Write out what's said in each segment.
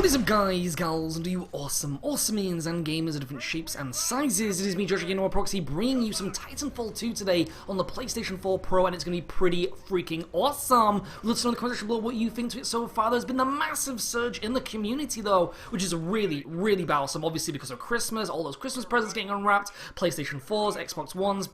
What is up, guys, gals, and you awesome means and gamers of different shapes and sizes? It is me, Josh again, or Proxy, bringing you some Titanfall 2 today on the PlayStation 4 Pro, and it's going to be pretty freaking awesome. Let us know in the comments below what you think to it so far. There's been a massive surge in the community, though, which is really awesome, obviously because of Christmas, all those Christmas presents getting unwrapped, PlayStation 4s, Xbox Ones,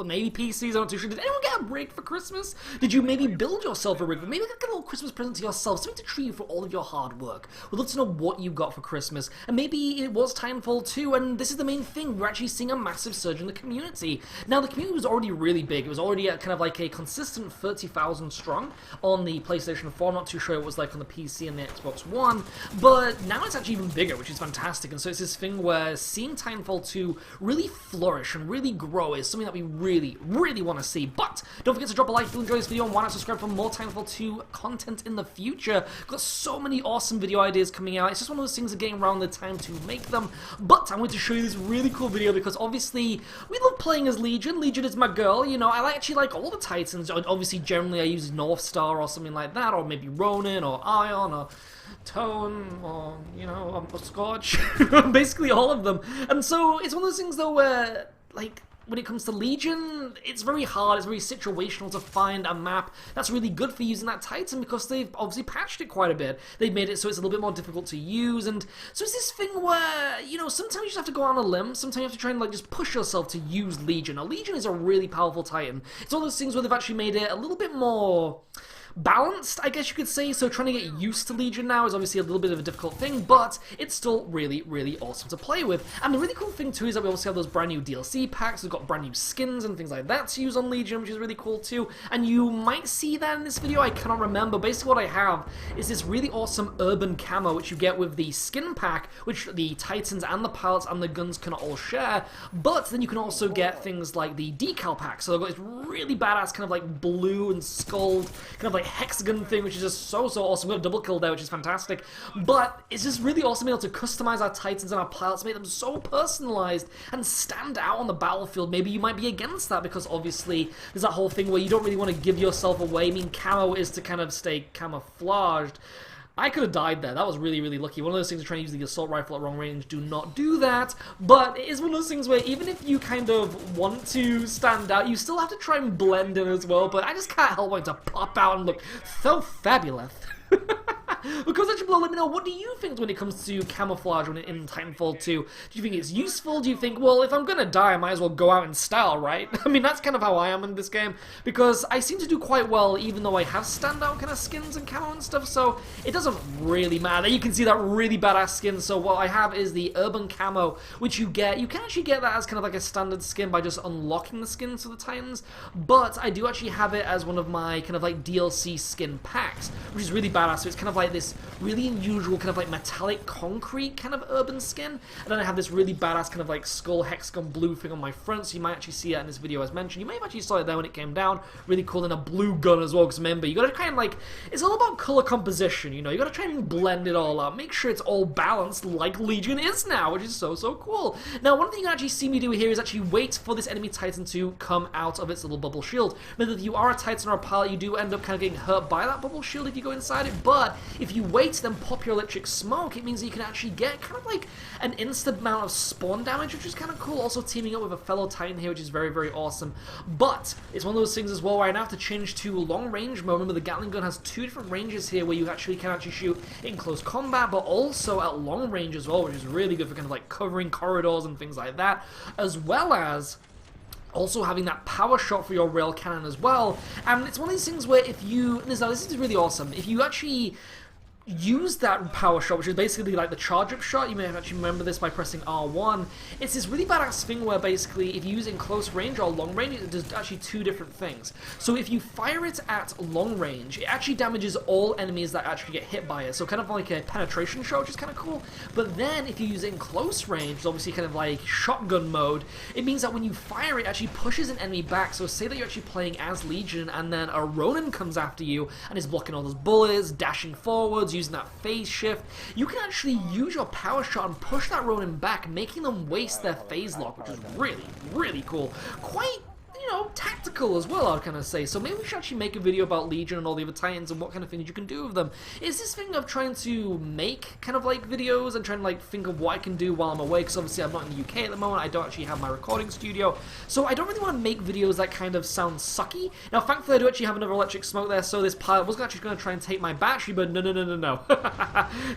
maybe PCs, I'm not too sure. Did anyone get a rig for Christmas? Did you maybe build yourself a rig? Maybe get a little Christmas present to yourself, something to treat you for all of your hard work. We'd love to know what you got for Christmas, and maybe it was Titanfall 2, and this is the main thing, we're actually seeing a massive surge in the community. Now, the community was already really big. It was already at kind of like a consistent 30,000 strong on the PlayStation 4. I'm not too sure what it was like on the PC and the Xbox One, but now it's actually even bigger, which is fantastic. And so it's this thing where seeing Titanfall 2 really flourish and really grow is something that we really want to see. But don't forget to drop a like if you enjoy this video, and why not subscribe for more Titanfall 2 content in the future. Got so many awesome video ideas coming out. It's just one of those things that getting around the time to make them. But I'm going to show you this really cool video because obviously we love playing as Legion. Legion is my girl, you know. I actually like all the Titans. Obviously, generally I use North Star or something like that, or maybe Ronin or Ion or Tone, or, you know, Scorch. Basically all of them. And so it's one of those things though where, like, when it comes to Legion, it's very hard, it's very situational to find a map that's really good for using that Titan because they've obviously patched it quite a bit. They've made it so it's a little bit more difficult to use, and so it's this thing where, you know, sometimes you just have to go on a limb, sometimes you have to try and like just push yourself to use Legion. Now, Legion is a really powerful Titan. It's one of those things where they've actually made it a little bit more balanced, I guess you could say. So trying to get used to Legion now is obviously a little bit of a difficult thing, but it's still really awesome to play with. And the really cool thing too is that we also have those brand new DLC packs. We've got brand new skins and things like that to use on Legion, which is really cool too. And you might see that in this video, I cannot remember. Basically what I have is this really awesome urban camo, which you get with the skin pack, which the Titans and the pilots and the guns can all share. But then you can also get things like the decal pack. So they've got this really badass kind of like blue and skull kind of like hexagon thing, which is just so awesome. We got a double kill there, which is fantastic. But it's just really awesome being able to customize our Titans and our pilots, make them so personalized and stand out on the battlefield. Maybe you might be against that because obviously there's that whole thing where you don't really want to give yourself away. I mean, camo is to kind of stay camouflaged. I could have died there. That was really lucky. One of those things, trying to use the assault rifle at wrong range, do not do that. But it is one of those things where even if you kind of want to stand out, you still have to try and blend in as well. But I just can't help wanting to pop out and look so fabulous. Because actually below, let me know, what do you think when it comes to camouflage when in Titanfall 2? Do you think it's useful? Do you think, well, if I'm gonna die, I might as well go out in style, right? I mean, that's kind of how I am in this game, because I seem to do quite well, even though I have standout kind of skins and camo and stuff, so it doesn't really matter. You can see that really badass skin, so what I have is the urban camo, which you get. You can actually get that as kind of like a standard skin by just unlocking the skins for the Titans, but I do actually have it as one of my kind of like DLC skin packs, which is really badass. So it's kind of like this really unusual kind of like metallic concrete kind of urban skin, and then I have this really badass kind of like skull hexagon blue thing on my front, so you might actually see that in this video as mentioned. You may have actually saw it there when it came down. Really cool. And a blue gun as well, because remember, you gotta kind of like, it's all about color composition, you know, you gotta try and blend it all out, make sure it's all balanced like Legion is now, which is so cool. Now, one thing you can actually see me do here is actually wait for this enemy Titan to come out of its little bubble shield. Remember, if you are a Titan or a pilot, you do end up kind of getting hurt by that bubble shield if you go inside it, but if you wait, then pop your electric smoke, it means that you can actually get kind of like an instant amount of spawn damage, which is kind of cool. Also teaming up with a fellow Titan here, which is very awesome. But it's one of those things as well where I now have to change to long range mode. Remember, the Gatling gun has two different ranges here where you actually can shoot in close combat, but also at long range as well, which is really good for kind of like covering corridors and things like that, as well as also having that power shot for your rail cannon as well. And it's one of these things where if you, this is really awesome, if you actually use that power shot, which is basically like the charge-up shot. You may have actually remember this by pressing R1. It's this really badass thing where basically if you use it in close range or long range, it does actually two different things. So if you fire it at long range, it actually damages all enemies that actually get hit by it. So kind of like a penetration shot, which is kind of cool. But then if you use it in close range, obviously kind of like shotgun mode, it means that when you fire it, it actually pushes an enemy back. So say that you're actually playing as Legion and then a Ronin comes after you and is blocking all those bullets, dashing forwards, using that phase shift, you can actually use your power shot and push that Ronin back, making them waste their phase lock, which is really cool. Quite you know, tactical as well, I'd kind of say. So maybe we should actually make a video about Legion and all the other Titans and what kind of things you can do with them. Is this thing of trying to make kind of like videos and trying to like think of what I can do while I'm away, because obviously I'm not in the UK at the moment, I don't actually have my recording studio, so I don't really want to make videos that kind of sound sucky. Now thankfully I do actually have another electric smoke there, so this pilot was actually going to try and take my battery, but no.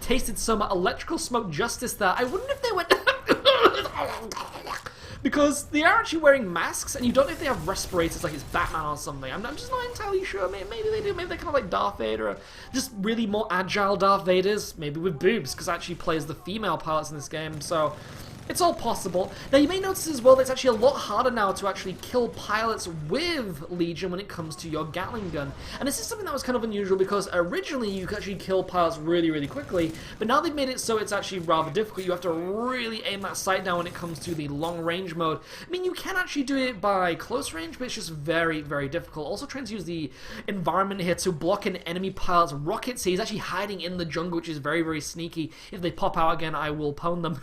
Tasted some electrical smoke justice there. I wonder if they went... because they are actually wearing masks, and you don't know if they have respirators like it's Batman or something. I'm just not entirely sure. Maybe they do. Maybe they're kind of like Darth Vader, or just really more agile Darth Vaders. Maybe with boobs, because actually plays the female pilots in this game, so... it's all possible. Now you may notice as well that it's actually a lot harder now to actually kill pilots with Legion when it comes to your Gatling gun. And this is something that was kind of unusual because originally you could actually kill pilots really quickly, but now they've made it so it's actually rather difficult. You have to really aim that sight down when it comes to the long range mode. I mean, you can actually do it by close range, but it's just very difficult. Also trying to use the environment here to block an enemy pilot's rockets. He's actually hiding in the jungle, which is very sneaky. If they pop out again, I will pwn them.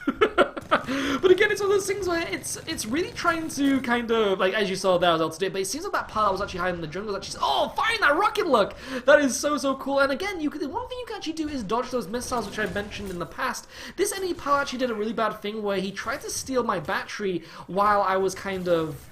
But again, it's one of those things where it's really trying to kind of, like, as you saw there, I was able to do it, but it seems like that pilot was actually hiding in the jungle, actually, oh, find that rocket look! That is so cool, and again, one thing you can actually do is dodge those missiles, which I've mentioned in the past. This enemy pilot actually did a really bad thing where he tried to steal my battery while I was kind of,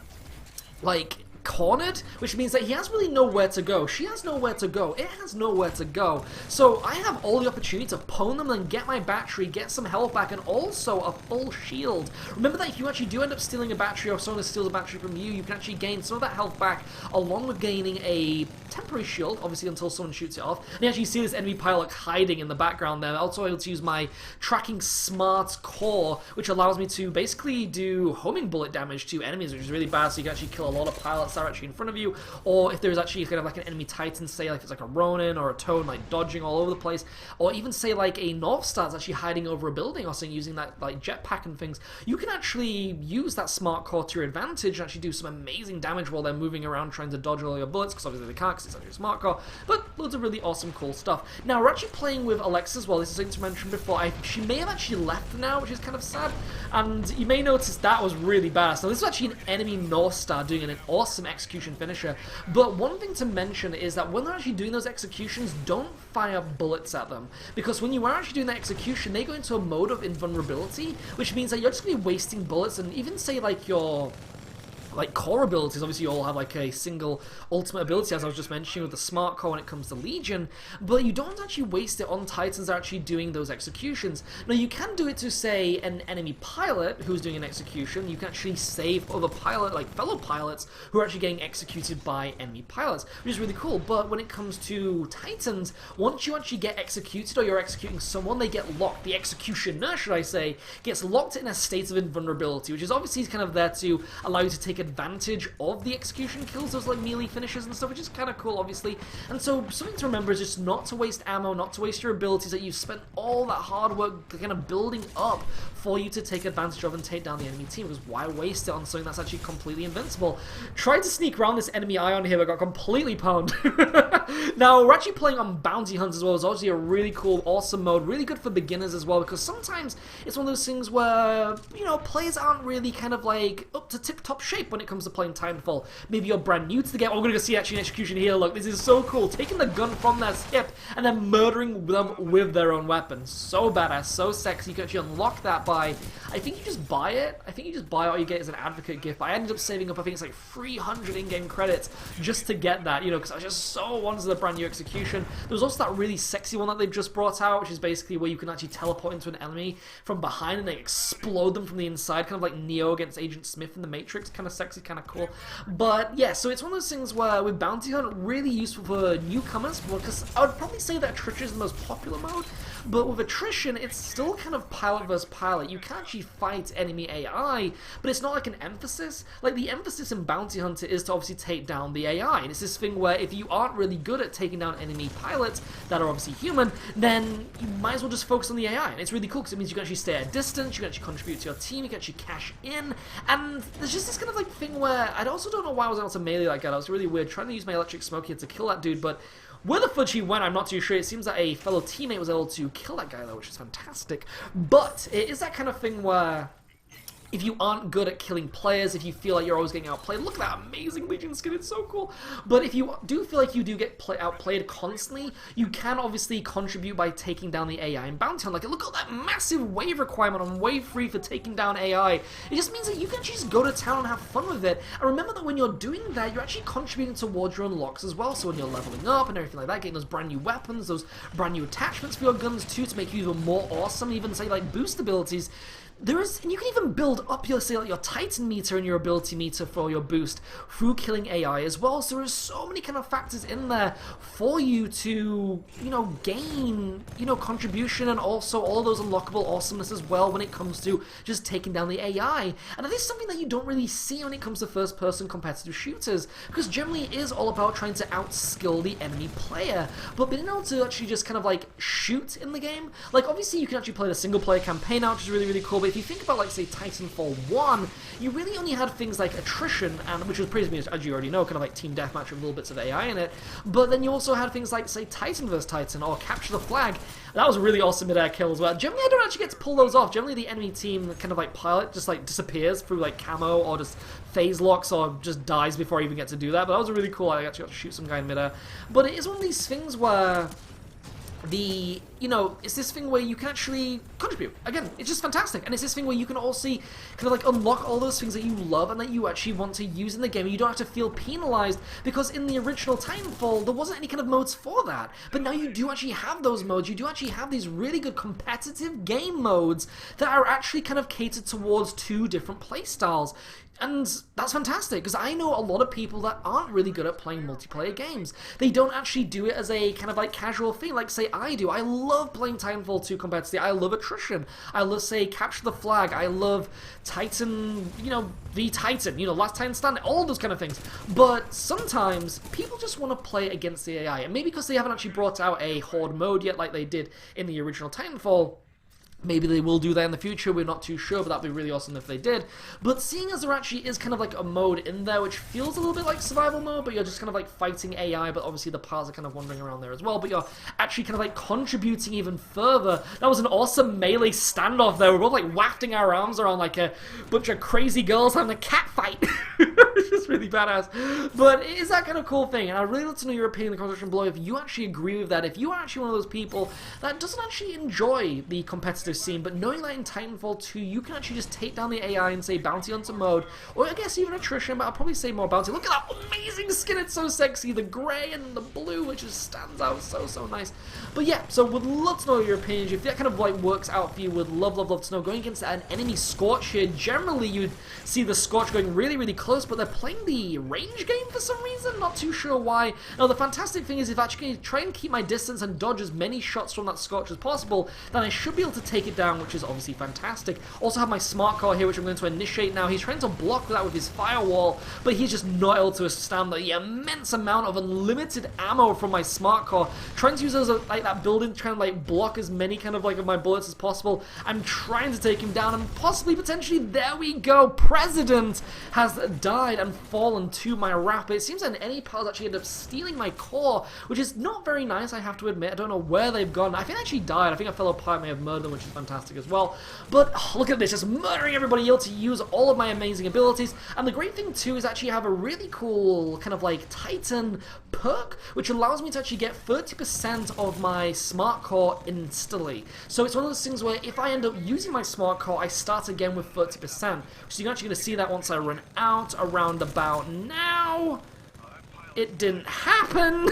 like... cornered, which means that he has really nowhere to go. She has nowhere to go. It has nowhere to go. So I have all the opportunity to pwn them and get my battery, get some health back, and also a full shield. Remember that if you actually do end up stealing a battery or someone steals a battery from you, you can actually gain some of that health back along with gaining a temporary shield, obviously until someone shoots it off. And you actually see this enemy pilot hiding in the background there. Also able to use my tracking smart core, which allows me to basically do homing bullet damage to enemies, which is really bad, so you can actually kill a lot of pilots that are actually in front of you, or if there's actually kind of like an enemy Titan, say like it's like a Ronin or a Toad, like dodging all over the place, or even say like a North Star that's actually hiding over a building or something using that like jetpack and things, you can actually use that smart core to your advantage and actually do some amazing damage while they're moving around trying to dodge all your bullets, because obviously they can't because it's actually a smart core, but loads of really awesome cool stuff. Now we're actually playing with Alexa as well. This is something to mention before. She may have actually left now, which is kind of sad, and you may notice that was really bad. So this is actually an enemy North Star doing an awesome execution finisher, but one thing to mention is that when they're actually doing those executions, don't fire bullets at them, because when you are actually doing that execution, they go into a mode of invulnerability, which means that you're just going to be wasting bullets, and even say like your like core abilities, obviously you all have like a single ultimate ability, as I was just mentioning with the smart core when it comes to Legion, but you don't actually waste it on Titans that are actually doing those executions. Now you can do it to say an enemy pilot who's doing an execution. You can actually save other pilot, like fellow pilots who are actually getting executed by enemy pilots, which is really cool. But when it comes to Titans, once you actually get executed or you're executing someone, they get locked. The executioner, should I say, gets locked in a state of invulnerability, which is obviously kind of there to allow you to take advantage of the execution kills, those like melee finishes and stuff, which is kind of cool, obviously. And so something to remember is just not to waste ammo, not to waste your abilities that you've spent all that hard work kind of building up for you to take advantage of and take down the enemy team, because why waste it on something that's actually completely invincible? Tried to sneak around this enemy Ion here, but got completely pwned. Now, we're actually playing on Bounty Hunt as well. It's obviously a really cool, awesome mode, really good for beginners as well, because sometimes it's one of those things where, you know, players aren't really kind of like up to tip-top shape when it comes to playing Titanfall. Maybe you're brand new to the game. Oh, we're going to see actually an execution here. Look, this is so cool. Taking the gun from their hip and then murdering them with their own weapon. So badass, so sexy. You can actually unlock that by, I think you just buy it. I think you just buy it or you get it as an advocate gift. But I ended up saving up, I think it's like 300 in-game credits just to get that, you know, because I was just so wanted the brand new execution. There was also that really sexy one that they've just brought out, which is basically where you can actually teleport into an enemy from behind and they explode them from the inside, kind of like Neo against Agent Smith in the Matrix. Kind of sexy, kind of cool. But yeah, so it's one of those things where with Bounty Hunt, really useful for newcomers, because I would probably say that attrition is the most popular mode, but with attrition, it's still kind of pilot versus pilot. You can actually fight enemy AI, but it's not like an emphasis. Like, the emphasis in Bounty Hunter is to obviously take down the AI, and it's this thing where if you aren't really good at taking down enemy pilots that are obviously human, then you might as well just focus on the AI, and it's really cool because it means you can actually stay at a distance, you can actually contribute to your team, you can actually cash in, and there's just this kind of like thing where I also don't know why I was able to melee like that. I was really weird trying to use my electric smoke here to kill that dude, but where the fudge he went, I'm not too sure. It seems that a fellow teammate was able to kill that guy though, which is fantastic. But it is that kind of thing where if you aren't good at killing players, if you feel like you're always getting outplayed, look at that amazing Legion skin, it's so cool. But if you do feel like you do get outplayed constantly, you can obviously contribute by taking down the AI and bounty on. Like, look at that massive wave requirement on wave 3 for taking down AI. It just means that you can actually just go to town and have fun with it. And remember that when you're doing that, you're actually contributing towards your unlocks as well. So when you're leveling up and everything like that, getting those brand new weapons, those brand new attachments for your guns too, to make you even more awesome, even say like boost abilities. And you can even build up your, say, like your Titan meter and your ability meter for your boost through killing AI as well. So there's so many kind of factors in there for you to, you know, gain, you know, contribution, and also all those unlockable awesomeness as well when it comes to just taking down the AI. And that is something that you don't really see when it comes to first-person competitive shooters, because generally it is all about trying to outskill the enemy player, but being able to actually just kind of like shoot in the game. Like, obviously you can actually play the single-player campaign out, which is really, really cool, but if you think about, like, say, Titanfall 1, you really only had things like attrition, and which was pretty much, as you already know, kind of like team deathmatch with little bits of AI in it, but then you also had things like, say, Titan vs. Titan, or Capture the Flag. That was a really awesome mid-air kill as well. Generally, I don't actually get to pull those off. Generally, the enemy team kind of like pilot just like disappears through like camo, or just phase locks, or just dies before I even get to do that, but that was really cool. I actually got to shoot some guy in mid-air. But it is one of these things where you know, it's this thing where you can actually contribute. Again, it's just fantastic. And it's this thing where you can also kind of like unlock all those things that you love and that you actually want to use in the game. You don't have to feel penalized, because in the original Titanfall, there wasn't any kind of modes for that. But now you do actually have those modes. You do actually have these really good competitive game modes that are actually kind of catered towards 2 different playstyles. And that's fantastic, because I know a lot of people that aren't really good at playing multiplayer games. They don't actually do it as a kind of like casual thing, like say I do. I love playing Titanfall 2 competitively. I love attrition. I love, say, Capture the Flag. I love Titan, you know, the Titan, you know, Last Titan Stand, all those kind of things. But sometimes people just want to play against the AI, and maybe because they haven't actually brought out a Horde mode yet like they did in the original Titanfall. Maybe they will do that in the future, we're not too sure, but that'd be really awesome if they did. But seeing as there actually is kind of like a mode in there which feels a little bit like survival mode, but you're just kind of like fighting AI, but obviously the parts are kind of wandering around there as well, but you're actually kind of like contributing even further. That was an awesome melee standoff there. We're both like wafting our arms around like a bunch of crazy girls having a cat fight. It's just really badass. But it is that kind of cool thing, and I'd really love to know your opinion in the comment section below if you actually agree with that, if you are actually one of those people that doesn't actually enjoy the competitive scene, but knowing that in Titanfall 2 you can actually just take down the AI and say bounty hunter mode, or I guess even attrition, but I'll probably say more bounty. Look at that amazing skin, it's so sexy, the grey and the blue, which just stands out so nice. But yeah, so would love to know your opinions. If that kind of like works out for you, would love to know. Going against an enemy Scorch here, generally you'd see the Scorch going really close, but they're playing the range game for some reason, not too sure why. Now the fantastic thing is, if I actually try and keep my distance and dodge as many shots from that Scorch as possible, then I should be able to take it down, which is obviously fantastic. Also have my smart car here, which I'm going to initiate now. He's trying to block that with his firewall, but he's just not able to withstand the immense amount of unlimited ammo from my smart car. Trying to use it as like that building, trying to like block as many kind of like of my bullets as possible. I'm trying to take him down, and possibly, potentially, there we go. President has died and fallen to my wrath. But it seems that any pals actually ended up stealing my core, which is not very nice, I have to admit. I don't know where they've gone. I think I actually died. I think a fellow pilot may have murdered them, which is fantastic as well. But oh, look at this, just murdering everybody able to use all of my amazing abilities. And the great thing too is actually have a really cool kind of like Titan perk, which allows me to actually get 30% of my smart core instantly. So it's one of those things where if I end up using my smart core, I start again with 30%. So you're actually going to see that once I run out around about now. It didn't happen.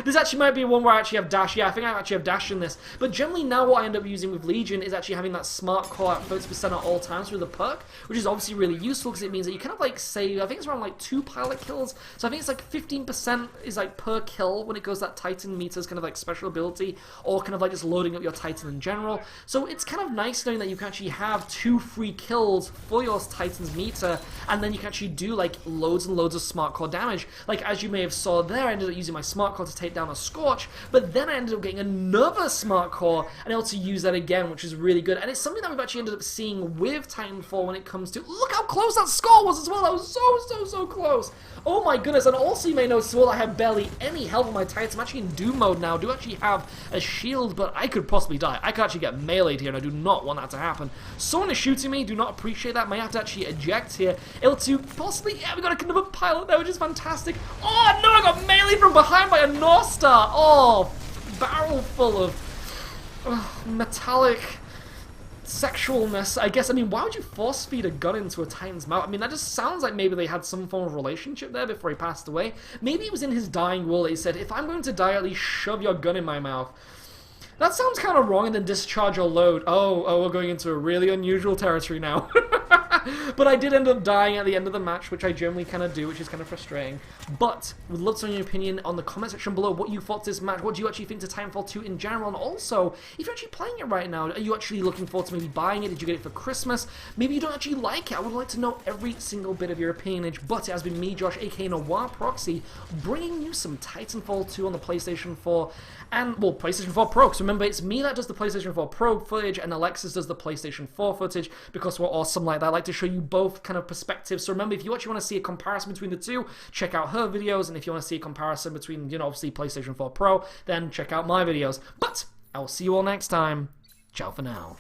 This actually might be one where I actually have dash. Yeah, I think I actually have dash in this. But generally now what I end up using with Legion is actually having that smart core at 30% at all times through the perk, which is obviously really useful because it means that you kind of like save, I think it's around like 2 pilot kills. So I think it's like 15% is like per kill when it goes that Titan meter's kind of like special ability, or kind of like just loading up your Titan in general. So it's kind of nice knowing that you can actually have 2 free kills for your Titan's meter, and then you can actually do like loads and loads of smart core damage. Like Like, as you may have saw there, I ended up using my Smart Core to take down a Scorch, but then I ended up getting another Smart Core and able to use that again, which is really good. And it's something that we've actually ended up seeing with Titanfall when it comes to... Look how close that score was as well! That was so close! Oh my goodness, and also you may notice as well I have barely any health on my Titan. I'm actually in Doom mode now. I do actually have a shield, but I could possibly die. I could actually get meleeed here, and I do not want that to happen. Someone is shooting me. Do not appreciate that. May have to actually eject here. Able to possibly... Yeah, we got another pilot there, which is fantastic. Oh no, I got meleeed from behind by a North Star. Oh, barrel full of metallic... sexualness, I guess. I mean, why would you force feed a gun into a Titan's mouth? I mean, that just sounds like maybe they had some form of relationship there before he passed away. Maybe it was in his dying will that he said, if I'm going to die, at least shove your gun in my mouth. That sounds kind of wrong, and then discharge your load. Oh, we're going into a really unusual territory now. But I did end up dying at the end of the match, which I generally kind of do, which is kind of frustrating. But would love to know your opinion on the comment section below, what you thought to this match, what do you actually think to Titanfall 2 in general, and also, if you're actually playing it right now, are you actually looking forward to maybe buying it? Did you get it for Christmas? Maybe you don't actually like it. I would like to know every single bit of your opinion. But it has been me, Josh, aka Noir Proxy, bringing you some Titanfall 2 on the PlayStation 4, and, well, PlayStation 4 Pro, because remember, it's me that does the PlayStation 4 Pro footage, and Alexis does the PlayStation 4 footage, because we're awesome like that. I like to show you both kind of perspectives. So remember, if you actually want to see a comparison between the two, check out her videos, and if you want to see a comparison between, you know, obviously PlayStation 4 Pro, then check out my videos. But I will see you all next time. Ciao for now.